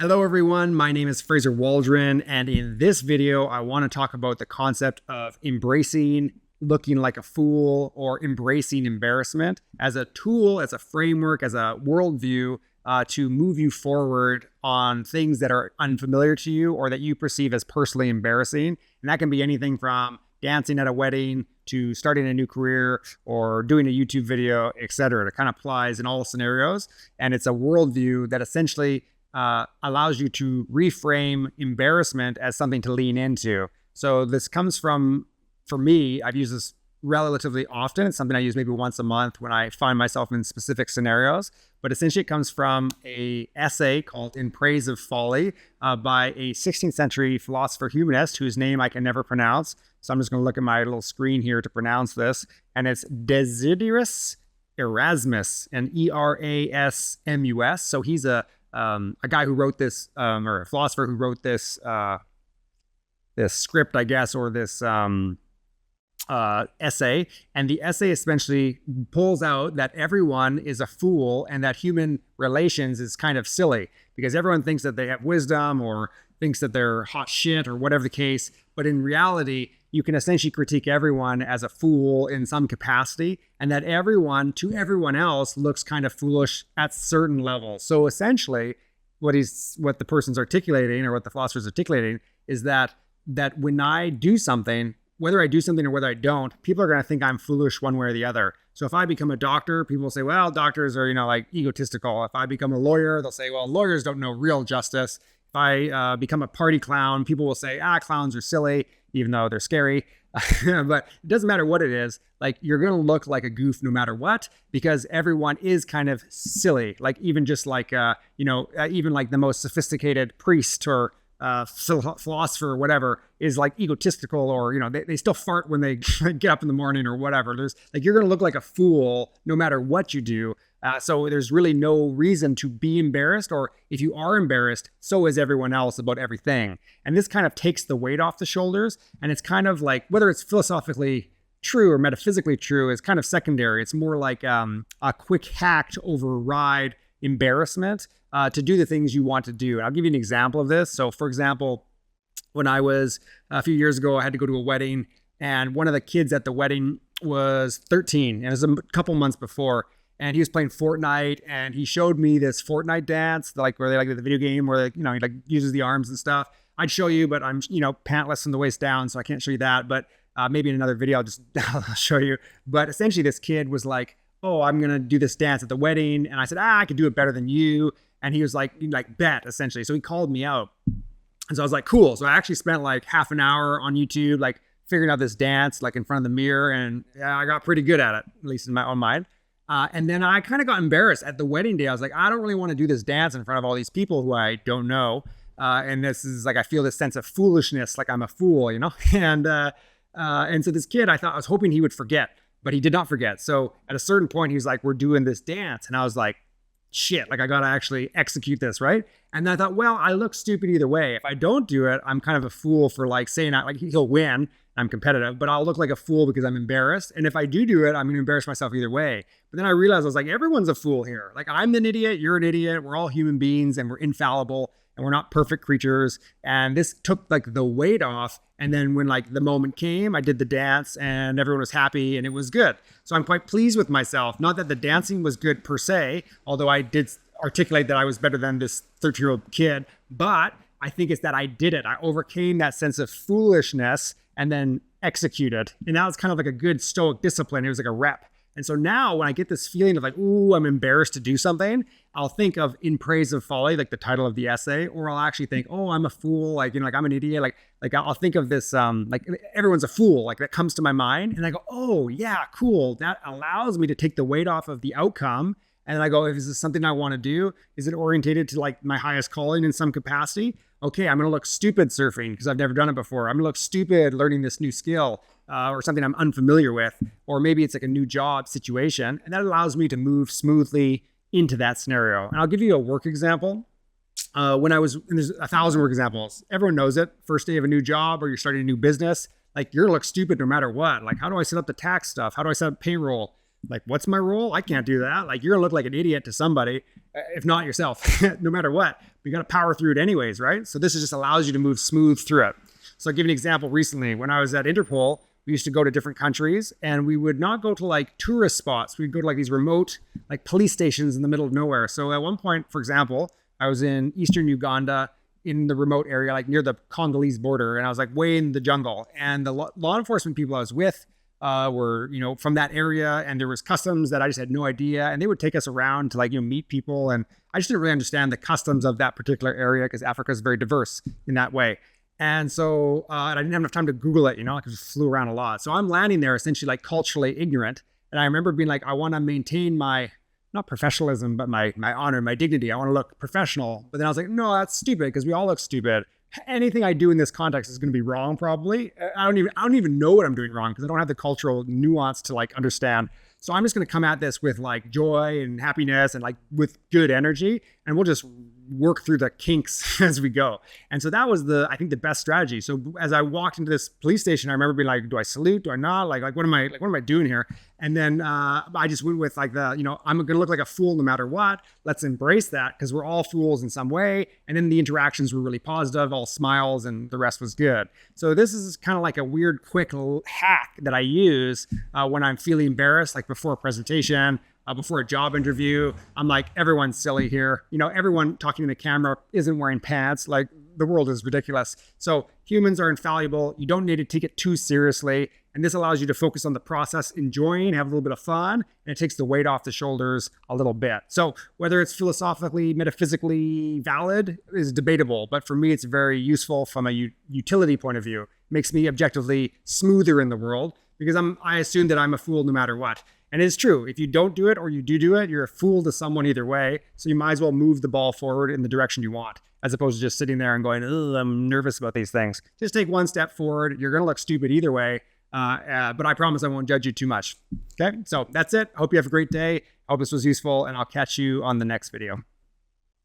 Hello everyone, my name is Fraser Waldron, and in this video I want to talk about the concept of embracing looking like a fool or embracing embarrassment as a tool, as a framework, as a worldview to move you forward on things that are unfamiliar to you or that you perceive as personally embarrassing. And that can be anything from dancing at a wedding to starting a new career or doing a YouTube video, etc. It kind of applies in all scenarios, and it's a worldview that essentially allows you to reframe embarrassment as something to lean into. So this comes from, for me, I've used this relatively often. It's something I use maybe once a month when I find myself in specific scenarios. But essentially it comes from an essay called In Praise of Folly by a 16th century philosopher humanist whose name I can never pronounce. So I'm just going to look at my little screen here to pronounce this. And it's Desiderius Erasmus, and Erasmus. So he's a guy who wrote this, or a philosopher who wrote this, this script, I guess, or this essay. And the essay essentially pulls out that everyone is a fool and that human relations is kind of silly because everyone thinks that they have wisdom or thinks that they're hot shit or whatever the case. But in reality, you can essentially critique everyone as a fool in some capacity, and that everyone to everyone else looks kind of foolish at certain levels. So essentially what the person's articulating, or what the philosopher's articulating, is that when I do something, whether I do something or whether I don't, people are going to think I'm foolish one way or the other. So if I become a doctor, people will say, well, doctors are, like egotistical. If I become a lawyer, they'll say, well, lawyers don't know real justice. If I become a party clown, people will say, clowns are silly, even though they're scary. But it doesn't matter what it is. Like, you're going to look like a goof no matter what, because everyone is kind of silly. Like, even just like, even like the most sophisticated priest or philosopher or whatever is like egotistical, or they still fart when they get up in the morning or whatever. There's like, you're gonna look like a fool no matter what you do. So there's really no reason to be embarrassed, or if you are embarrassed, so is everyone else about everything. And this kind of takes the weight off the shoulders, and it's kind of like, whether it's philosophically true or metaphysically true is kind of secondary. It's more like a quick hack to override embarrassment to do the things you want to do. And I'll give you an example of this. So for example, when I was a few years ago, I had to go to a wedding, and one of the kids at the wedding was 13, and it was a couple months before, and he was playing Fortnite, and he showed me this Fortnite dance, like where they like the video game where he like uses the arms and stuff. I'd show you, but I'm pantless from the waist down, so I can't show you that. But maybe in another video I'll show you. But essentially this kid was like, oh, I'm going to do this dance at the wedding. And I said, I could do it better than you. And he was like bet, essentially. So he called me out. And so I was like, cool. So I actually spent like half an hour on YouTube, like figuring out this dance, like in front of the mirror. And I got pretty good at it, at least in my own mind. And then I kind of got embarrassed at the wedding day. I was like, I don't really want to do this dance in front of all these people who I don't know. And this is like, I feel this sense of foolishness, like I'm a fool, And so this kid, I was hoping he would forget, but he did not forget. So at a certain point, he was like, we're doing this dance. And I was like, shit, like I got to actually execute this, right? And then I thought, well, I look stupid either way. If I don't do it, I'm kind of a fool for like saying that, like he'll win. I'm competitive, but I'll look like a fool because I'm embarrassed. And if I do it, I'm going to embarrass myself either way. But then I realized, I was like, everyone's a fool here. Like, I'm an idiot. You're an idiot. We're all human beings, and we're infallible, and we're not perfect creatures. And this took like the weight off. And then when like the moment came, I did the dance and everyone was happy and it was good. So I'm quite pleased with myself. Not that the dancing was good per se, although I did articulate that I was better than this 13-year-old kid, but I think it's that I did it. I overcame that sense of foolishness and then executed. And now it's kind of like a good stoic discipline. It was like a rep. And so now when I get this feeling of like, ooh, I'm embarrassed to do something, I'll think of In Praise of Folly, like the title of the essay, or I'll actually think, oh, I'm a fool. Like, like I'm an idiot. Like I'll think of this, like everyone's a fool, like that comes to my mind. And I go, oh yeah, cool. That allows me to take the weight off of the outcome. And then I go, is this something I want to do? Is it orientated to like my highest calling in some capacity? Okay, I'm going to look stupid surfing because I've never done it before. I'm going to look stupid learning this new skill or something I'm unfamiliar with. Or maybe it's like a new job situation. And that allows me to move smoothly into that scenario. And I'll give you a work example. And there's 1,000 work examples. Everyone knows it. First day of a new job or you're starting a new business. Like, you're going to look stupid no matter what. Like, how do I set up the tax stuff? How do I set up payroll? Like, what's my role? I can't do that. Like, you're gonna look like an idiot to somebody, if not yourself, no matter what. But you got to power through it anyways, right? So this just allows you to move smooth through it. So I'll give you an example. Recently, when I was at Interpol, we used to go to different countries, and we would not go to like tourist spots. We'd go to like these remote like police stations in the middle of nowhere. So at one point, for example, I was in eastern Uganda in the remote area, like near the Congolese border, and I was like way in the jungle. And the law enforcement people I was with were, from that area, and there was customs that I just had no idea, and they would take us around to like, meet people. And I just didn't really understand the customs of that particular area because Africa is very diverse in that way. And so I didn't have enough time to Google it, I just flew around a lot. So I'm landing there essentially like culturally ignorant. And I remember being like, I want to maintain my, not professionalism, but my honor, my dignity. I want to look professional. But then I was like, no, that's stupid because we all look stupid. Anything I do in this context is going to be wrong probably. I don't even know what I'm doing wrong because I don't have the cultural nuance to like understand. So I'm just going to come at this with like joy and happiness and like with good energy, and we'll just work through the kinks as we go. And so that was I think the best strategy. So as I walked into this police station, I remember being like, do I salute? Do I not? Like what am I doing here? And then I just went with like I'm going to look like a fool no matter what. Let's embrace that because we're all fools in some way. And then the interactions were really positive, all smiles, and the rest was good. So this is kind of like a weird, quick hack that I use when I'm feeling embarrassed, like before a presentation, before a job interview. I'm like, everyone's silly here. Everyone talking to the camera isn't wearing pants. Like, the world is ridiculous. So humans are infallible. You don't need to take it too seriously. And this allows you to focus on the process, enjoying, have a little bit of fun, and it takes the weight off the shoulders a little bit. So whether it's philosophically, metaphysically valid is debatable, but for me, it's very useful from a utility point of view. It makes me objectively smoother in the world because I assume that I'm a fool no matter what. And it's true. If you don't do it or you do it, you're a fool to someone either way. So you might as well move the ball forward in the direction you want, as opposed to just sitting there and going, oh, I'm nervous about these things. Just take one step forward. You're going to look stupid either way. But I promise I won't judge you too much. Okay, so that's it. Hope you have a great day. Hope this was useful, and I'll catch you on the next video.